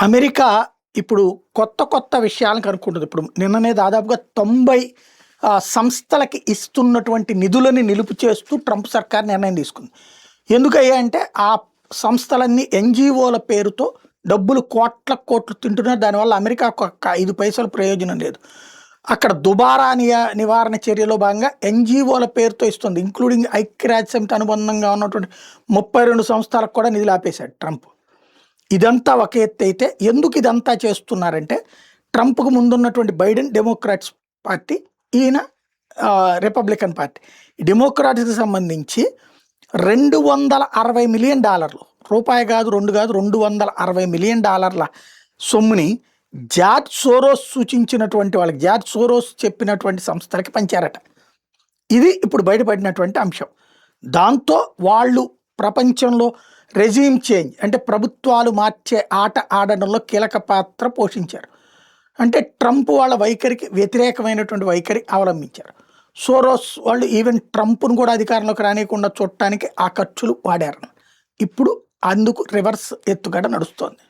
America ఇప్పుడు కొత్త కొత్త విషయాలను కనుక్కుంటుంది. ఇప్పుడు నిన్ననే దాదాపుగా 90 సంస్థలకి ఇస్తున్నటువంటి నిధులని నిలుపు చేస్తూ ట్రంప్ సర్కార్ నిర్ణయం తీసుకుంది. ఎందుకయ్యా అంటే ఆ సంస్థలన్నీ ఎన్‌జీఓల పేరుతో డబ్బులు కోట్ల కోట్లు తింటున్నారు. దానివల్ల అమెరికాకు ఒక్క 5 పైసలు ప్రయోజనం లేదు. అక్కడ దుబారా నివారణ చర్యలో భాగంగా ఎన్‌జీఓల పేరుతో ఇస్తుంది. ఇంక్లూడింగ్ ఐక్యరాజ్య సమితి అనుబంధంగా ఉన్నటువంటి 32 సంస్థలకు కూడా నిధులు ఆపేశాడు ట్రంప్. ఇదంతా ఒక ఎత్తు అయితే ఎందుకు ఇదంతా చేస్తున్నారంటే ట్రంప్కు ముందున్నటువంటి బైడెన్ డెమోక్రాట్స్ పార్టీ, ఈయన రిపబ్లికన్ పార్టీ. డెమోక్రాట్స్కి సంబంధించి $260 మిలియన్, రూపాయి కాదు 2 కాదు $260 మిలియన్ సొమ్ముని జార్జ్ సోరోస్ సూచించినటువంటి వాళ్ళకి, జార్జ్ సోరోస్ చెప్పినటువంటి సంస్థలకి పంచారట. ఇది ఇప్పుడు బయటపడినటువంటి అంశం. దాంతో వాళ్ళు ప్రపంచంలో రెజీమ్ చేంజ్ అంటే ప్రభుత్వాలు మార్చే ఆట ఆడడంలో కీలక పాత్ర పోషించారు. అంటే ట్రంప్ వాళ్ళ వైఖరికి వ్యతిరేకమైనటువంటి వైఖరి అవలంబించారు. సోరోస్ వాళ్ళు ఈవెన్ ట్రంప్ను కూడా అధికారంలోకి రానియకుండా చూడటానికి ఆ ఖర్చులు వాడారు. ఇప్పుడు అందుకు రివర్స్ ఎత్తుగడ నడుస్తోంది.